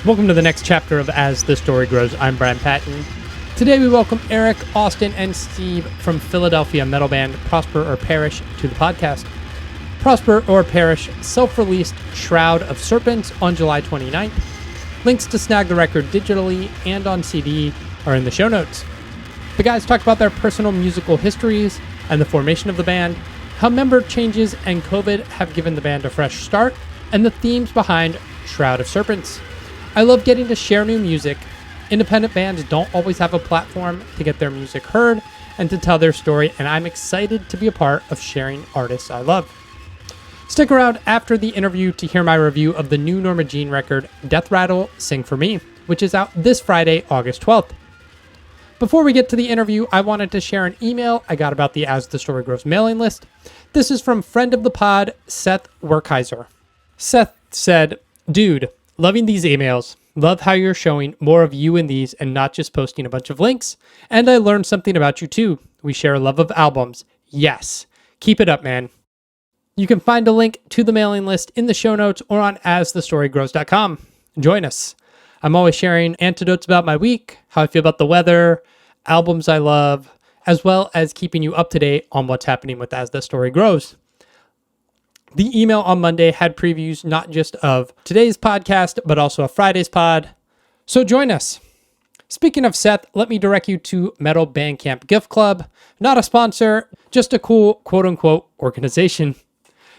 Welcome to the next chapter of As the Story Grows. I'm Brian Patton. Today we welcome Eric, Austin, and Steve from Philadelphia metal band Prosper or Perish to the podcast. Prosper or Perish self-released Shroud of Serpents on July 29th. Links to snag the record digitally and on CD are in the show notes. The guys talk about their personal musical histories and the formation of the band, how member changes and COVID have given the band a fresh start, and the themes behind Shroud of Serpents. I love getting to share new music. Independent bands don't always have a platform to get their music heard and to tell their story, and I'm excited to be a part of sharing artists I love. Stick around after the interview to hear my review of the new Norma Jean record, Death Rattle, Sing For Me, which is out this Friday, August 12th. Before we get to the interview, I wanted to share an email I got about the As the Story Grows mailing list. This is from friend of the pod, Seth Werkheiser. Seth said, "Dude, loving these emails. Love how you're showing more of you in these and not just posting a bunch of links. And I learned something about you too. We share a love of albums. Yes. Keep it up, man." You can find a link to the mailing list in the show notes or on asthestorygrows.com. Join us. I'm always sharing anecdotes about my week, how I feel about the weather, albums I love, as well as keeping you up to date on what's happening with As the Story Grows. The email on Monday had previews not just of today's podcast, but also of Friday's pod. So join us. Speaking of Seth, let me direct you to Metal Bandcamp Gift Club. Not a sponsor, just a cool quote-unquote organization.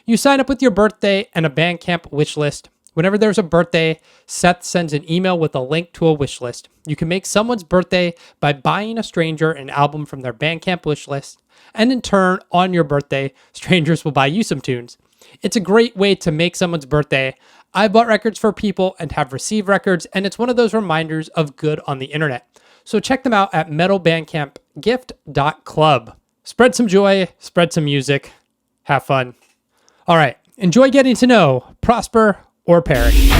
You sign up with your birthday and a Bandcamp wish list. Whenever there's a birthday, Seth sends an email with a link to a wish list. You can make someone's birthday by buying a stranger an album from their Bandcamp wish list, and in turn, on your birthday, strangers will buy you some tunes. It's a great way to make someone's birthday. I bought records for people and have received records, and it's one of those reminders of good on the internet. So check them out at metalbandcampgift.club. Spread some joy, spread some music, have fun. All right, enjoy getting to know Prosper or Perish.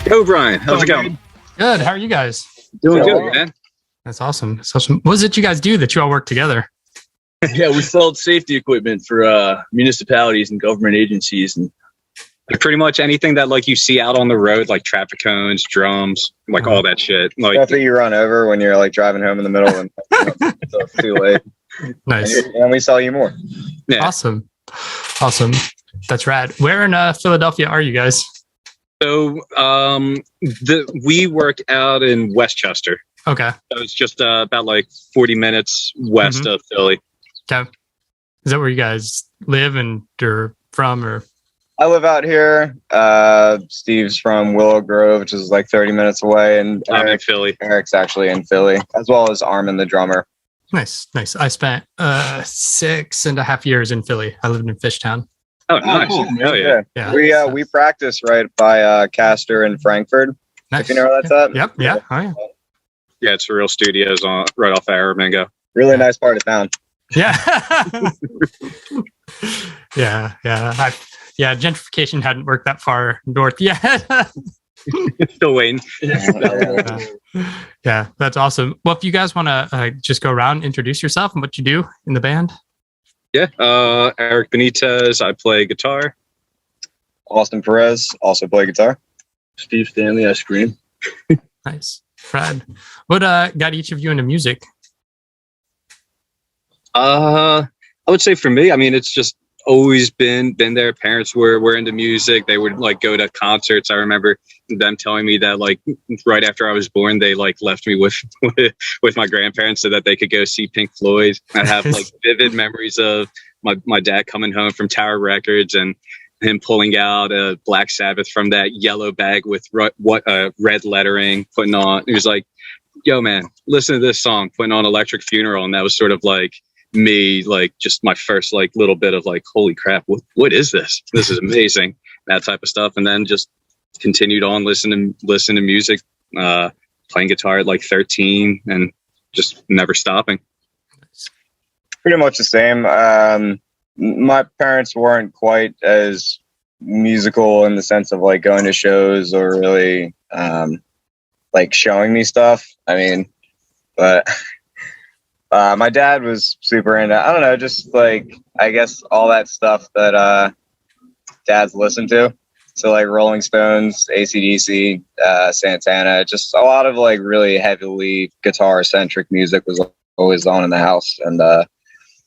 Yo, Brian, how's it going? Good. How are you guys? Doing good, man. That's awesome. That's awesome. What was it you guys do that you all work together? Yeah, we sold safety equipment for municipalities and government agencies, and pretty much anything that like you see out on the road, like traffic cones, drums, like all that shit. Like stuff that you run over when you're like driving home in the middle and so it's too late. Nice. And we sell you more. Yeah. Awesome. That's rad. Where in Philadelphia are you guys? So we work out in Westchester. Okay. So it's just about like 40 minutes west of Philly. Okay. Is that where you guys live and you're from, or? I live out here. Steve's from Willow Grove, which is like 30 minutes away, and I'm in Philly. Eric's actually in Philly, as well as Armin, the drummer. Nice. I spent 6.5 years in Philly. I lived in Fishtown. Oh, nice. Cool. Hell yeah. We practice right by Castor in Frankfurt. Nice. If you know where that's at. Yep. Yeah. Oh, yeah. Yeah, it's Real Studios on right off Aramingo. Really nice part of town. Yeah. Yeah. Gentrification hadn't worked that far north yet. Still waiting. Yeah, that's awesome. Well, if you guys want to just go around, introduce yourself and what you do in the band. Yeah, Eric Benitez, I play guitar. Austin Perez, also play guitar. Steve Stanley, I scream. Nice. Fred, what got each of you into music? I would say for me, I mean, it's just always been there. Parents were into music. They would like go to concerts. I remember them telling me that like right after I was born, they like left me with my grandparents so that they could go see Pink Floyd. I have like vivid memories of my dad coming home from Tower Records and him pulling out a Black Sabbath from that yellow bag with red lettering, putting on. It was like yo, man, listen to this song, putting on Electric Funeral. And that was sort of like me, like just my first like little bit of like, holy crap, what is this? This is amazing. That type of stuff. And then just continued on listening to music, playing guitar at like 13 and just never stopping. Pretty much the same. My parents weren't quite as musical in the sense of like going to shows or really like showing me stuff. I mean, but my dad was super into, I don't know, just like, I guess all that stuff that dads listen to. So like Rolling Stones, AC/DC, Santana, just a lot of like really heavily guitar centric music was always on in the house. And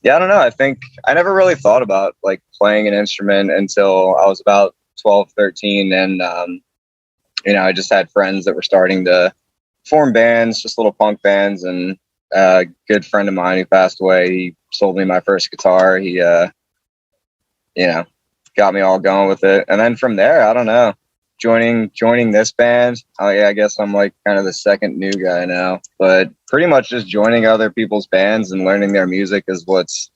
yeah, I don't know. I think I never really thought about like playing an instrument until I was about 12, 13. And, you know, I just had friends that were starting to form bands, just little punk bands. And a good friend of mine who passed away, he sold me my first guitar. He, you know, got me all going with it. And then from there, I don't know, joining this band. Oh yeah, I guess I'm like kind of the second new guy now, but pretty much just joining other people's bands and learning their music is what's,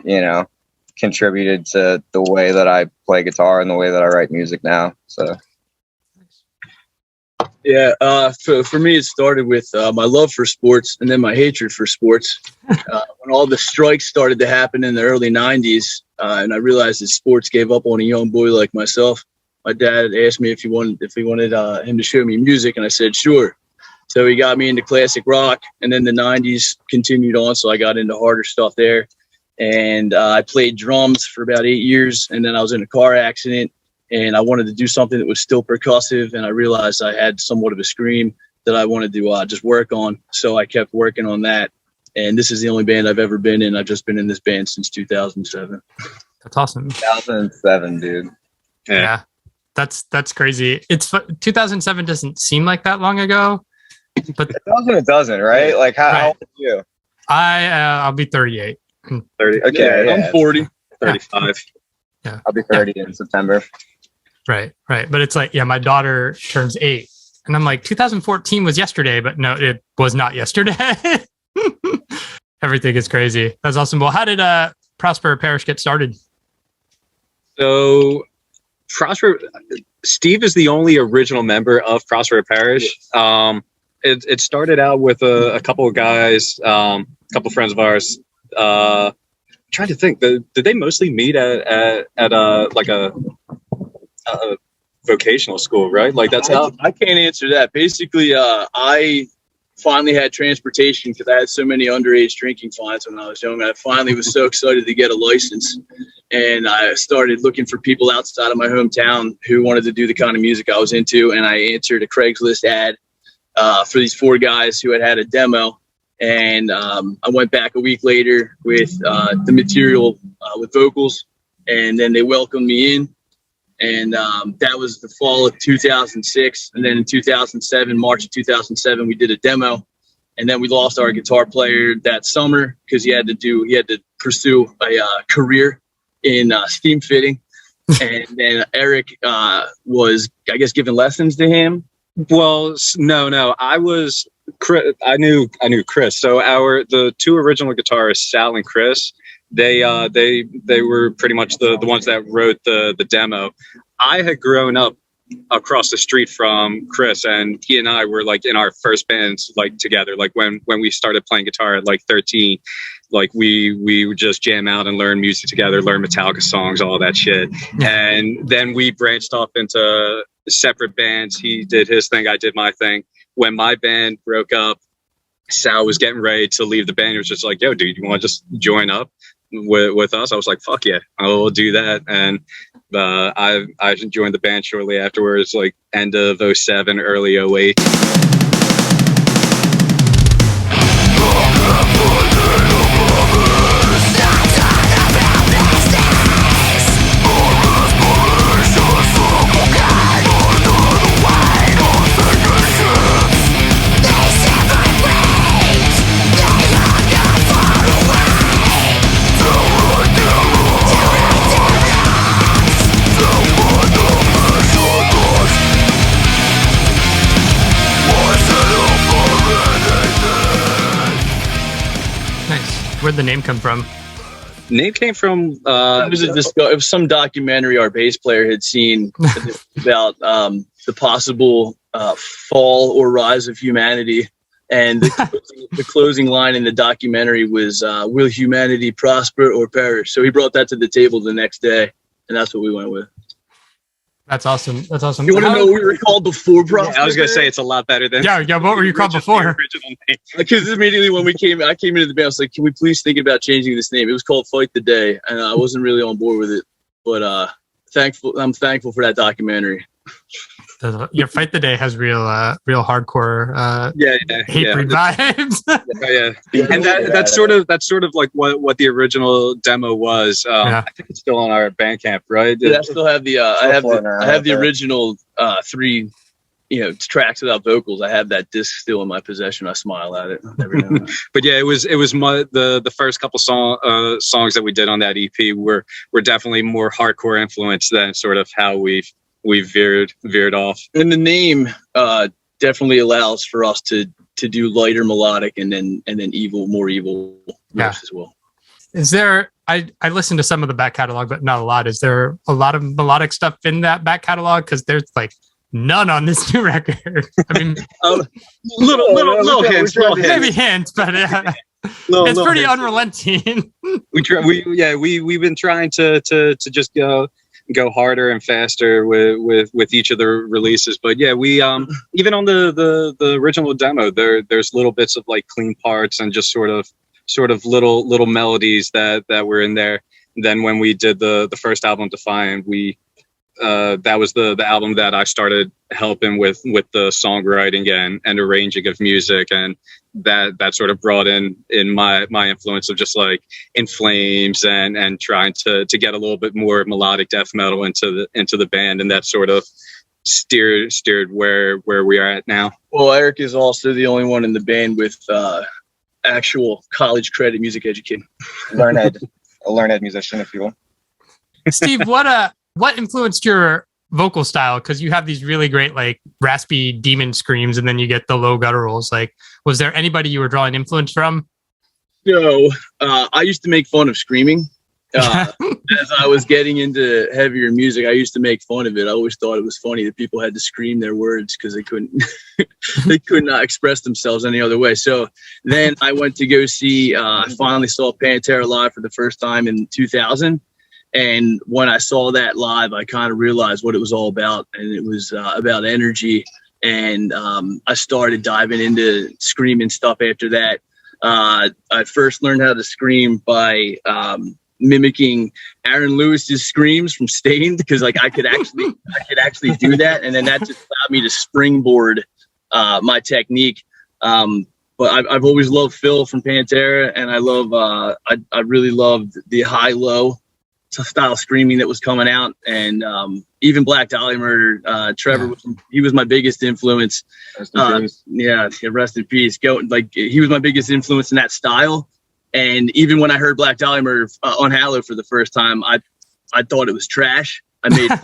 you know, contributed to the way that I play guitar and the way that I write music now. So yeah, for me, it started with my love for sports and then my hatred for sports. When all the strikes started to happen in the early 90s, and I realized that sports gave up on a young boy like myself, my dad asked me if he wanted him to show me music, and I said sure. So he got me into classic rock, and then the 90s continued on, so I got into harder stuff there. And I played drums for about 8 years, and then I was in a car accident, and I wanted to do something that was still percussive, and I realized I had somewhat of a scream that I wanted to just work on, so I kept working on that. And this is the only band I've ever been in. I've just been in this band since 2007. That's awesome. 2007, dude. Yeah. That's crazy. 2007 doesn't seem like that long ago, but it doesn't, right? Like how old are you? I'll be 38. 30. Okay, Yeah, yeah. I'm 40, 35. Yeah. I'll be 30 in September. Right. But it's like, yeah, my daughter turns 8 and I'm like, 2014 was yesterday, but no, it was not yesterday. Everything is crazy. That's awesome. Well, how did Prosper Parish get started? So Steve is the only original member of Prosper Parish. It started out with a couple of guys, a couple of friends of ours. I'm trying to think. Did they mostly meet at a vocational school, right? Like that's how. I can't answer that. Basically, I finally had transportation because I had so many underage drinking fines when I was young. I finally was so excited to get a license, and I started looking for people outside of my hometown who wanted to do the kind of music I was into, and I answered a Craigslist ad for these 4 guys who had a demo. And I went back a week later with the material with vocals, and then they welcomed me in. And that was the fall of 2006. And then in 2007, March of 2007, we did a demo. And then we lost our guitar player that summer because he had to pursue a career in steam fitting. And then Eric was, I guess, giving lessons to him. Well, no, I knew Chris. So the 2 original guitarists, Sal and Chris, they were pretty much the ones that wrote the demo. I had grown up across the street from Chris, and he and I were like in our first bands like together. Like when we started playing guitar at like 13, like we would just jam out and learn music together, learn Metallica songs, all that shit. And then we branched off into separate bands. He did his thing, I did my thing. When my band broke up, Sal was getting ready to leave the band. He was just like, yo, dude, you want to just join up with us? I was like, fuck yeah, I'll do that. And I joined the band shortly afterwards, like end of 07, early 08. Was Where'd the name come from? Name came from it was some documentary our bass player had seen about the possible fall or rise of humanity, and the closing line in the documentary was "Will humanity prosper or perish?" So he brought that to the table the next day, and that's what we went with. That's awesome. That's awesome. You want to know what we were called before prosper? I was gonna say it's a lot better than yeah. What were you called before? Because immediately when I came into the band, I was like, "Can we please think about changing this name?" It was called Fight the Day, and I wasn't really on board with it, but I'm thankful for that documentary. Your Fight the Day has real hardcore hatebreed vibes. And that's sort of like what the original demo was. I think it's still on our Bandcamp, right? Yeah, I still have the I have the original 3 tracks without vocals. I have that disc still in my possession. I smile at it every now and then. But yeah, it was the first couple songs that we did on that EP were definitely more hardcore influence than sort of how we veered off. And the name definitely allows for us to do lighter melodic and then more evil notes as well. Is there? I listened to some of the back catalog, but not a lot. Is there a lot of melodic stuff in that back catalog? Because there's like none on this new record. I mean, little hints, maybe hints, but it's pretty unrelenting. We've been trying to just go harder and faster with each of the releases, but yeah, we even on the original demo, there's little bits of like clean parts and just sort of little melodies that were in there. And then when we did the first album, Defiant, that was the album that I started helping with the songwriting and arranging of music, and that sort of brought in my influence of just like In Flames and trying to get a little bit more melodic death metal into the band, and that sort of steered where we are at now. Well, Eric is also the only one in the band with actual college credit music education. A learned musician, if you will. Steve, what influenced your vocal style? Because you have these really great like raspy demon screams, and then you get the low gutturals. Like, was there anybody you were drawing influence from? No, I used to make fun of screaming. As I was getting into heavier music, I used to make fun of it. I always thought it was funny that people had to scream their words because they could not express themselves any other way. So then I went to go see. I finally saw Pantera live for the first time in 2000. And when I saw that live, I kind of realized what it was all about. And it was about energy. And I started diving into screaming stuff after that. I first learned how to scream by mimicking Aaron Lewis's screams from Stained, because like I could actually do that. And then that just allowed me to springboard my technique. But I've always loved Phil from Pantera, and I really loved the high-low style screaming that was coming out, and even Black Dahlia Murder. Trevor he was my biggest influence. Rest in peace. He was my biggest influence in that style. And even when I heard Black Dahlia Murder on Halo for the first time, I thought it was trash. Because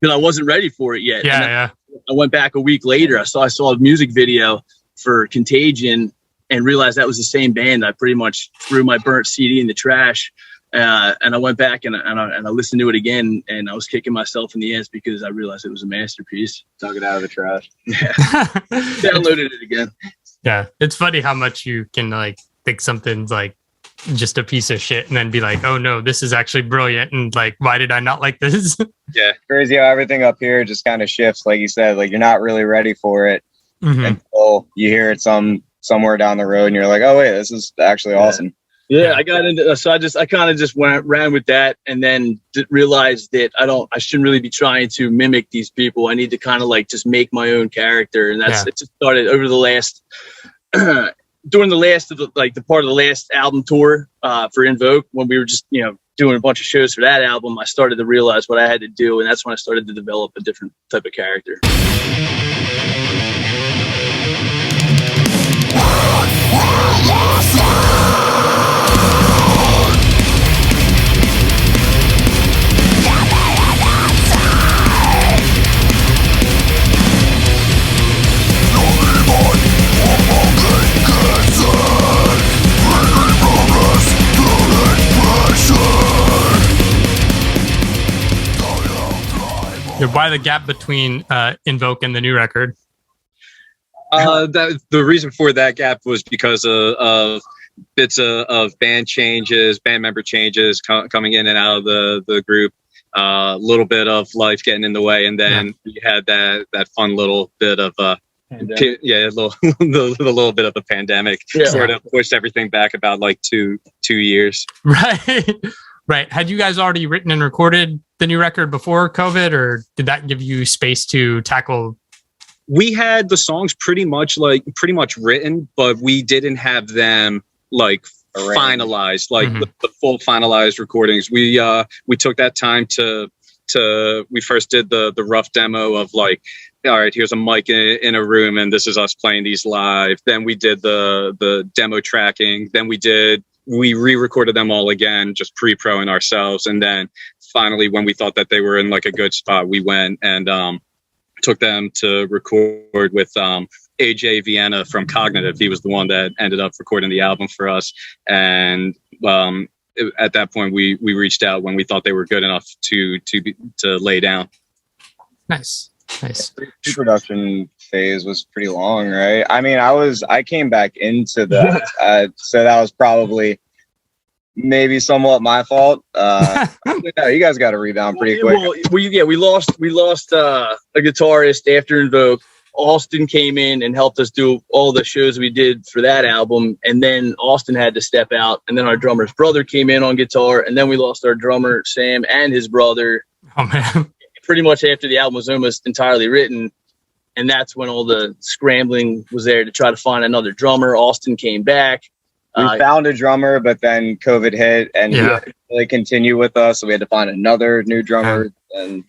I wasn't ready for it yet. I went back a week later. I saw a music video for Contagion and realized that was the same band. I pretty much threw my burnt CD in the trash. And I went back and I listened to it again, and I was kicking myself in the ass because I realized it was a masterpiece. Dug it out of the trash. Yeah. Downloaded it again. Yeah. It's funny how much you can like think something's like just a piece of shit and then be like, oh no, this is actually brilliant. And like, why did I not like this? Yeah. Crazy how everything up here just kind of shifts. Like you said, like you're not really ready for it until you hear it somewhere down the road and you're like, oh wait, this is actually awesome. Yeah, I got into so I kind of just ran with that, and then realized that I shouldn't really be trying to mimic these people. I need to kind of like just make my own character, and it just started over the last during the last of the part of the last album tour for Invoke, when we were just doing a bunch of shows for that album. I started to realize what I had to do, and that's when I started to develop a different type of character. Progress Why the gap between Invoke and the new record? The reason for that gap was because of bits of band changes, band member changes coming in and out of the group. A little bit of life getting in the way, and then we had that fun little bit of a little bit of a pandemic sort of pushed everything back about like two years. Right. Had you guys already written and recorded the new record before COVID, or did that give you space to tackle? We had the songs pretty much written, but we didn't have them like finalized, like the full finalized recordings. We took that time to we first did the rough demo of like, all right, here's a mic in a room and this is us playing these live. Then we did the demo tracking. Then we re-recorded them all again, just pre-proing ourselves. And then finally, when we thought that they were in like a good spot, we went and took them to record with AJ Vienna from Cognitive. He was the one that ended up recording the album for us. And at that point, we reached out when we thought they were good enough to lay down. Nice. The production phase was pretty long, right? I mean, I came back into that, so that was probably maybe somewhat my fault. You guys got to rebound pretty quick. Well, we lost a guitarist after Invoke. Austin came in and helped us do all the shows we did for that album, and then Austin had to step out, and then our drummer's brother came in on guitar, and then we lost our drummer Sam and his brother. Oh man! Pretty much after the album was almost entirely written, and that's when all the scrambling was there to try to find another drummer. Austin came back. We found a drummer, but then COVID hit, and he couldn't really continue with us, so we had to find another new drummer. And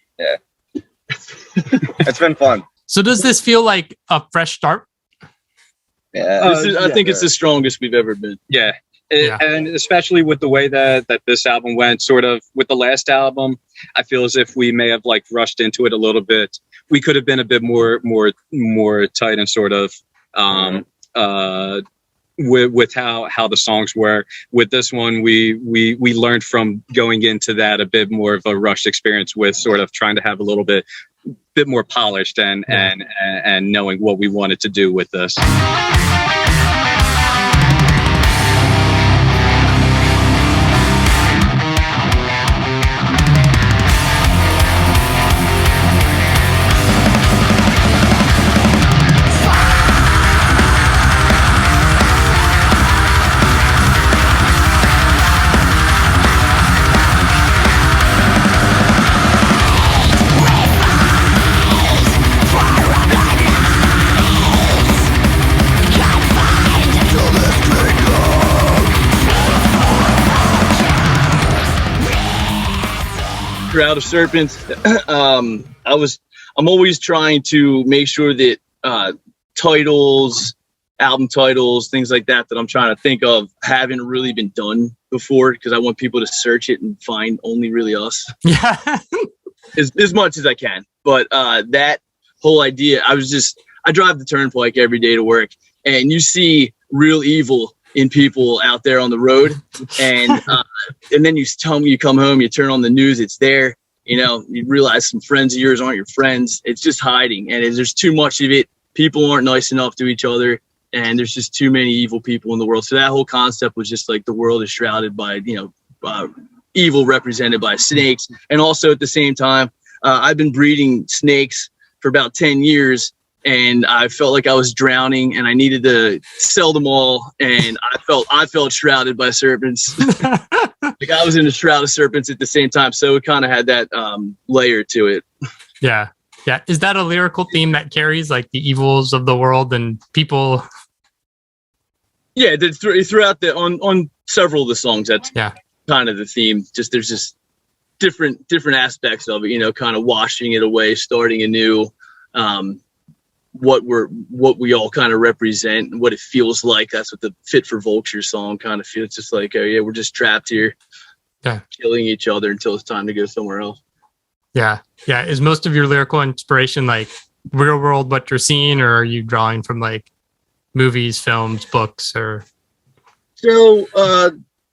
it's been fun. So does this feel like a fresh start? Yeah, I think it's the strongest we've ever been. Yeah. And especially with the way that this album went, sort of with the last album, I feel as if we may have like rushed into it a little bit. We could have been a bit more tight and sort of with how the songs were. With this one, we learned from going into that a bit more of a rushed experience with sort of trying to have a little bit more polished and knowing what we wanted to do with this. Shroud of Serpents. I'm always trying to make sure that titles, album titles, things like that I'm trying to think of haven't really been done before, because I want people to search it and find only really us. Yeah. as much as I can. But that whole idea, I drive the turnpike every day to work, and you see real evil in people out there on the road, and then you tell me, you come home, you turn on the news, it's there. You realize some friends of yours aren't your friends. It's just hiding, and there's too much of it. People aren't nice enough to each other, and there's just too many evil people in the world. So that whole concept was just like the world is shrouded by evil represented by snakes. And also at the same time, I've been breeding snakes for about 10 years. And I felt like I was drowning, and I needed to sell them all. And I felt shrouded by serpents. Like I was in a shroud of serpents at the same time. So it kind of had that layer to it. Yeah. Is that a lyrical theme that carries like the evils of the world and people? Yeah, throughout on several of the songs, that's kind of the theme. There's just different aspects of it. Kind of washing it away, starting anew. What we all kind of represent and what it feels like. That's what the Fit for Vultures song kind of feels. It's just like, oh yeah, we're just trapped here, killing each other until it's time to go somewhere else. Yeah. Is most of your lyrical inspiration like real world, what you're seeing, or are you drawing from like movies, films, books, or? So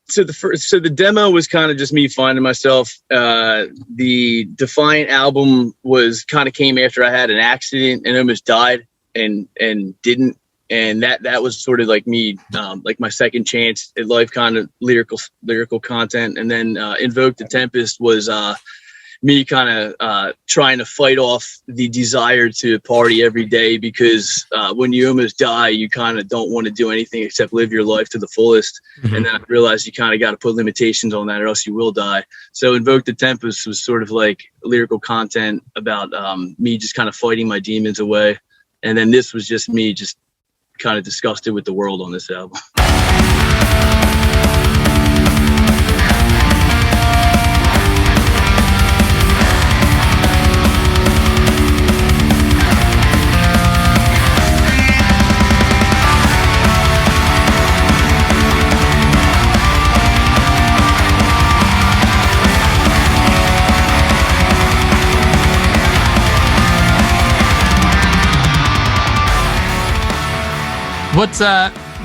So the demo was kind of just me finding myself. The Defiant album came after I had an accident and almost died and didn't. And that was sort of like me, like my second chance at life, kind of lyrical content. And then Invoke the Tempest was me kind of trying to fight off the desire to party every day, because when you almost die, you kind of don't want to do anything except live your life to the fullest. Mm-hmm. And then I realized you kind of got to put limitations on that or else you will die. So Invoke the Tempest was sort of like lyrical content about me just kind of fighting my demons away. And then this was just me just kind of disgusted with the world on this album.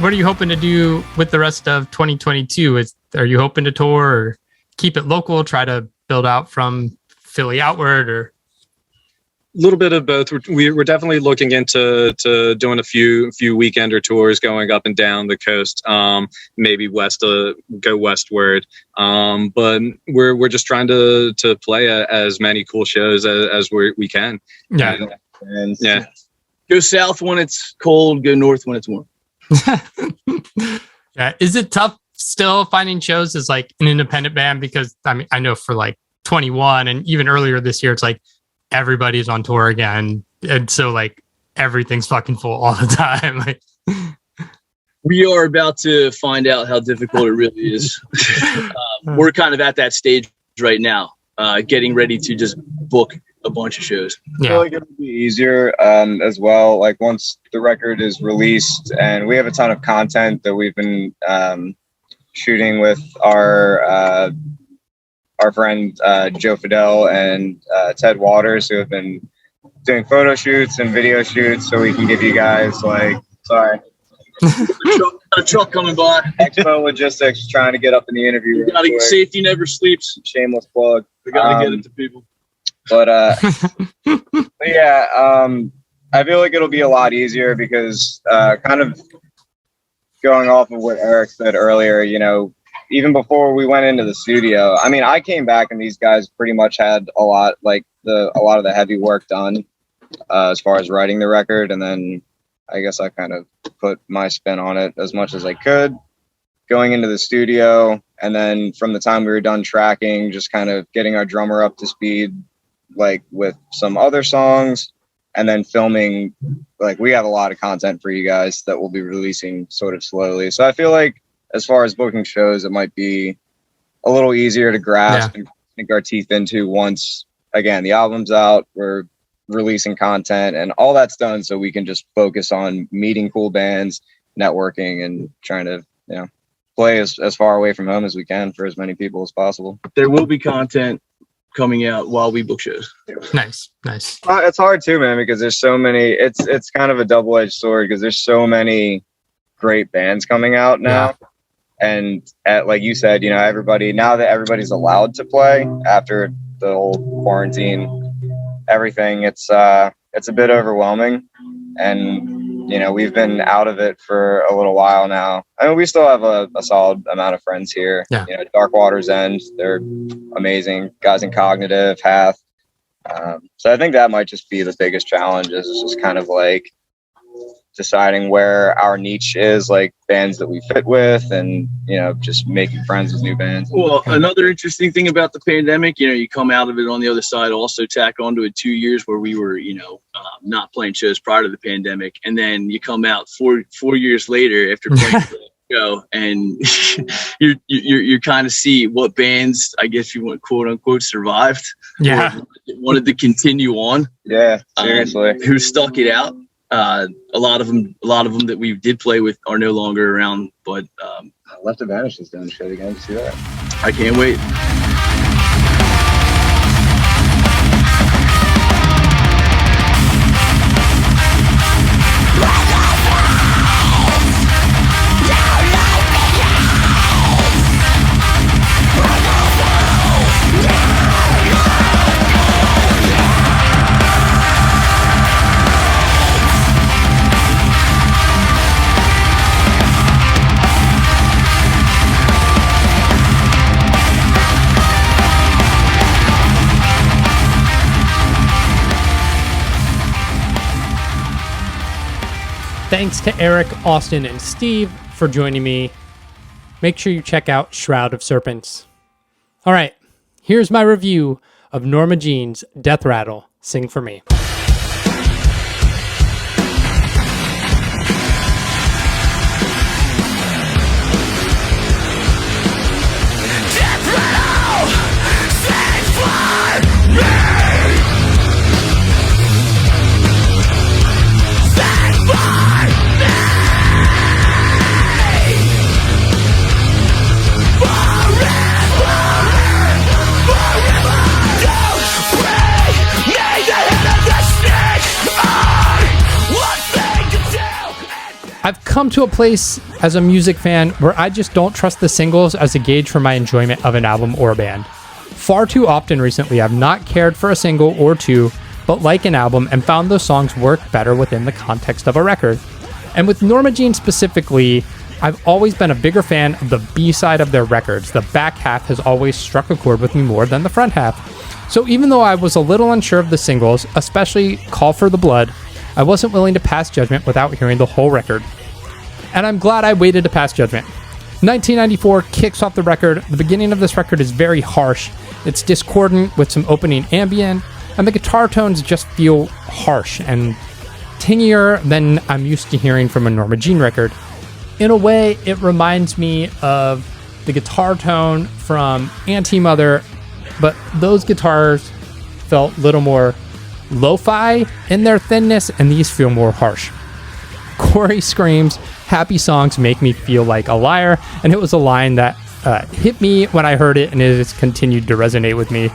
What are you hoping to do with the rest of 2022? Are you hoping to tour or keep it local, try to build out from Philly outward, or? A little bit of both. We're definitely looking into doing a few weekender tours, going up and down the coast, maybe go westward. But we're just trying to play as many cool shows as we can. Yeah. And yeah. Go south when it's cold, go north when it's warm. Yeah. Is it tough still finding shows as like an independent band? Because I mean, I know for like 21 and even earlier this year, it's like everybody's on tour again. And so like everything's fucking full all the time. Like, we are about to find out how difficult it really is. We're kind of at that stage right now, getting ready to just book a bunch of shows. I feel like it'll be easier as well. Like once the record is released, and we have a ton of content that we've been shooting with our friend Joe Fidel and Ted Waters, who have been doing photo shoots and video shoots, so we can give you guys a truck coming by. Expo Logistics trying to get up in the interview. Safety never sleeps. Shameless plug. We gotta get it to people. But yeah, I feel like it'll be a lot easier because kind of going off of what Eric said earlier, you know, even before we went into the studio, I mean, I came back and these guys pretty much had a lot of the heavy work done as far as writing the record. And then I guess I kind of put my spin on it as much as I could going into the studio. And then from the time we were done tracking, just kind of getting our drummer up to speed, like with some other songs, and then filming. Like we have a lot of content for you guys that we'll be releasing sort of slowly. So I feel like as far as booking shows, it might be a little easier to grasp and sink our teeth into once, again, the album's out, we're releasing content and all that's done, so we can just focus on meeting cool bands, networking, and trying to, you know, play as far away from home as we can for as many people as possible. There will be content coming out while we book shows. Nice. It's hard too, man, because there's so many. It's kind of a double-edged sword because there's so many great bands coming out now. Yeah. And like you said, you know, now that everybody's allowed to play after the whole quarantine, everything, it's a bit overwhelming. And you know, we've been out of it for a little while now. I mean, we still have a solid amount of friends here. Yeah. You know, Dark Water's End, they're amazing guys in Cognitive, Hath. So I think that might just be the biggest challenge, is just kind of like deciding where our niche is, like bands that we fit with, and, you know, just making friends with new bands. Well, another interesting thing about the pandemic, you know, you come out of it on the other side, also tack onto it 2 years where we were, you know, not playing shows prior to the pandemic. And then you come out four years later after playing a show, and you kind of see what bands, I guess you want, quote unquote, survived. Yeah. Wanted to continue on. Yeah, seriously. Who stuck it out. A lot of them that we did play with are no longer around, but Left to Vanish is doing shit again. See that? I can't wait. Thanks to Eric, Austin, and Steve for joining me. Make sure you check out Shroud of Serpents. All right, here's my review of Norma Jean's Death Rattle, Sing For Me. I've come to a place as a music fan where I just don't trust the singles as a gauge for my enjoyment of an album or band. Far too often recently, I've not cared for a single or two, but like an album and found those songs work better within the context of a record. And with Norma Jean specifically, I've always been a bigger fan of the B-side of their records. The back half has always struck a chord with me more than the front half. So even though I was a little unsure of the singles, especially Call for the Blood, I wasn't willing to pass judgment without hearing the whole record. And I'm glad I waited to pass judgment. 1994 kicks off the record. The beginning of this record is very harsh. It's discordant with some opening ambient, and the guitar tones just feel harsh and tinnier than I'm used to hearing from a Norma Jean record. In a way, it reminds me of the guitar tone from Anti-Mother, but those guitars felt a little more lo-fi in their thinness, and these feel more harsh. Corey screams, "Happy songs make me feel like a liar," and it was a line that hit me when I heard it, and it has continued to resonate with me.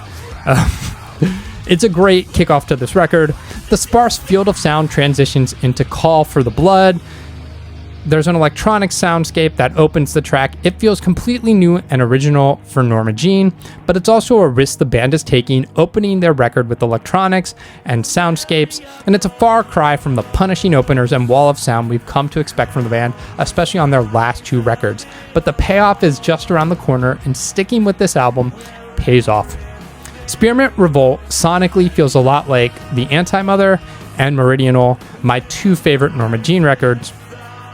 It's a great kickoff to this record. The sparse field of sound transitions into Call for the Blood. There's an electronic soundscape that opens the track. It feels completely new and original for Norma Jean, but it's also a risk the band is taking, opening their record with electronics and soundscapes, and it's a far cry from the punishing openers and wall of sound we've come to expect from the band, especially on their last two records. But the payoff is just around the corner, and sticking with this album pays off. Spearmint Revolt sonically feels a lot like The Anti-Mother and Meridional, my two favorite Norma Jean records.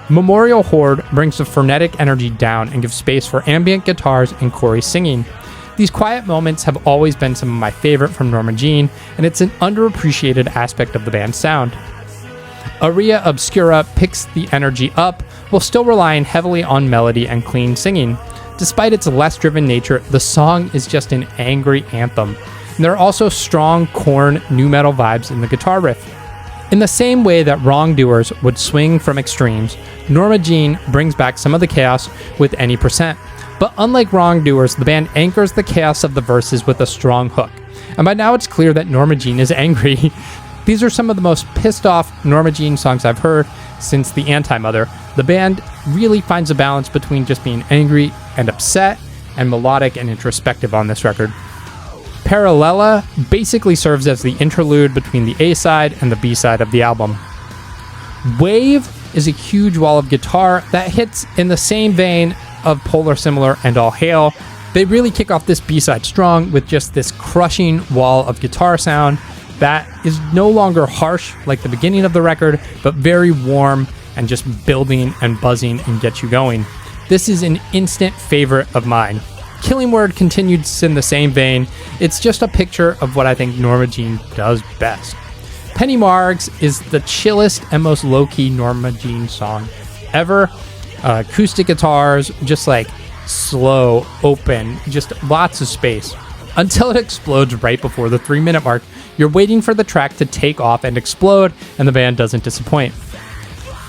Memorial Horde brings the frenetic energy down and gives space for ambient guitars and Corey singing. These quiet moments have always been some of my favorite from Norma Jean, and it's an underappreciated aspect of the band's sound. Aria Obscura picks the energy up while still relying heavily on melody and clean singing. Despite its less driven nature, the song is just an angry anthem. And there are also strong Korn nu metal vibes in the guitar riff. In the same way that Wrongdoers would swing from extremes, Norma Jean brings back some of the chaos with Any Percent. But unlike Wrongdoers, the band anchors the chaos of the verses with a strong hook. And by now it's clear that Norma Jean is angry. These are some of the most pissed off Norma Jean songs I've heard since The Anti-Mother. The band really finds a balance between just being angry and upset, and melodic and introspective on this record. Parallela basically serves as the interlude between the A-side and the B-side of the album. Wave is a huge wall of guitar that hits in the same vein of Polar Similar and All Hail. They really kick off this B-side strong with just this crushing wall of guitar sound that is no longer harsh like the beginning of the record, but very warm and just building and buzzing and gets you going. This is an instant favorite of mine. Killing Word continues in the same vein. It's just a picture of what I think Norma Jean does best. Penny Margs is the chillest and most low-key Norma Jean song ever. Acoustic guitars, just like slow, open, just lots of space. Until it explodes right before the 3-minute mark. You're waiting for the track to take off and explode, and the band doesn't disappoint.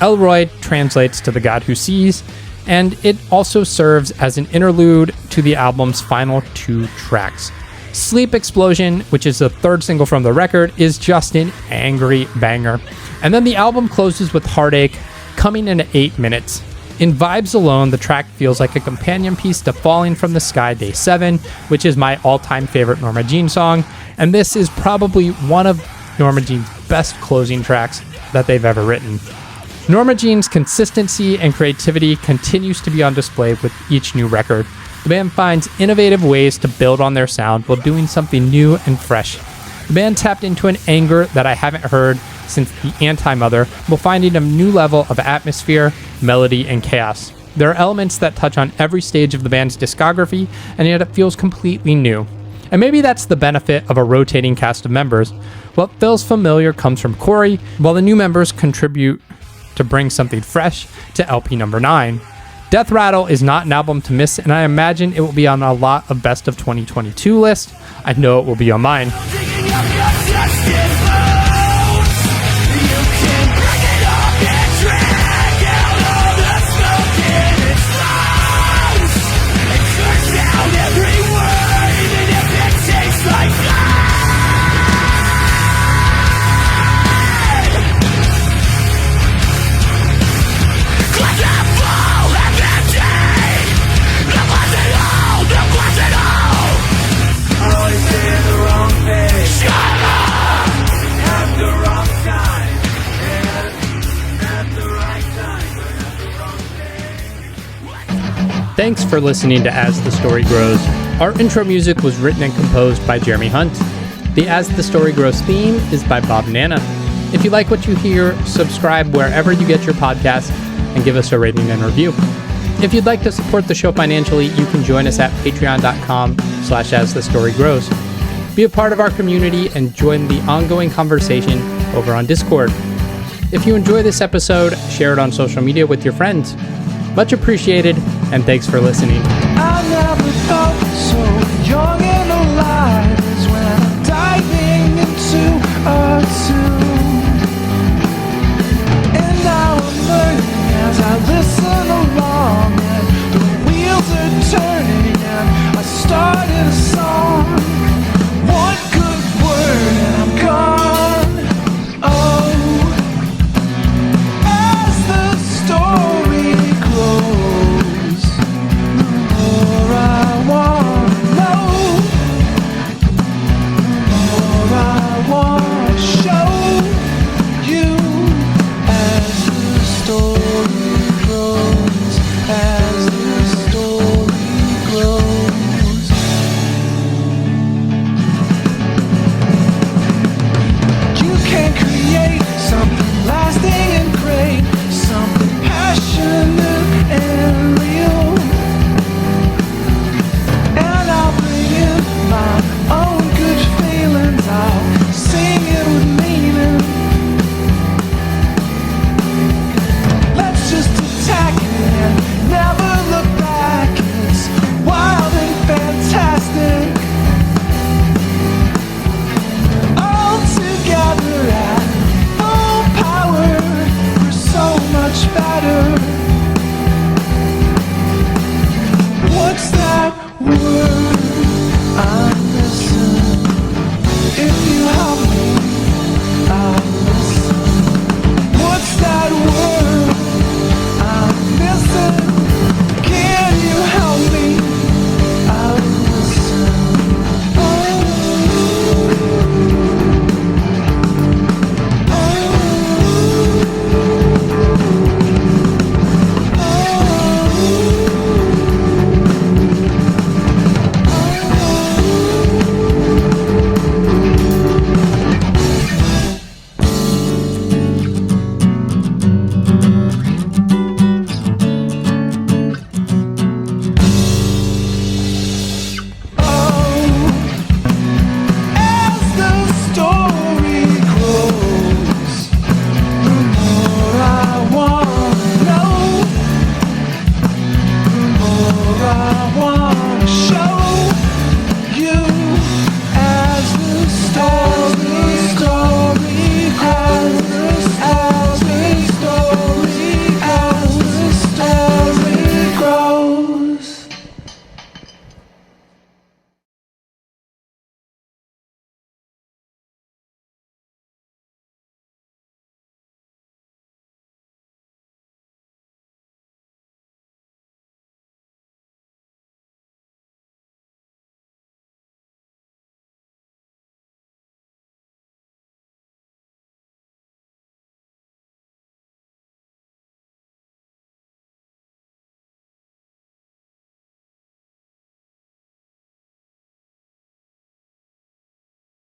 Elroy translates to The God Who Sees, and it also serves as an interlude to the album's final 2 tracks. Sleep Explosion, which is the third single from the record, is just an angry banger. And then the album closes with Heartache, coming in at 8 minutes. In vibes alone, the track feels like a companion piece to Falling from the Sky Day 7, which is my all-time favorite Norma Jean song, and this is probably one of Norma Jean's best closing tracks that they've ever written. Norma Jean's consistency and creativity continues to be on display with each new record. The band finds innovative ways to build on their sound while doing something new and fresh. The band tapped into an anger that I haven't heard since the Anti-Mother, while finding a new level of atmosphere, melody, and chaos. There are elements that touch on every stage of the band's discography, and yet it feels completely new. And maybe that's the benefit of a rotating cast of members. What feels familiar comes from Corey, while the new members contribute to bring something fresh to LP number 9. Death Rattle is not an album to miss, and I imagine it will be on a lot of Best of 2022 lists. I know it will be on mine. Thanks for listening to As the Story Grows. Our intro music was written and composed by Jeremy Hunt. The As the Story Grows theme is by Bob Nana. If you like what you hear, subscribe wherever you get your podcasts and give us a rating and review. If you'd like to support the show financially, you can join us at patreon.com/asthestorygrows. Be a part of our community and join the ongoing conversation over on Discord. If you enjoy this episode, share it on social media with your friends. Much appreciated, and thanks for listening.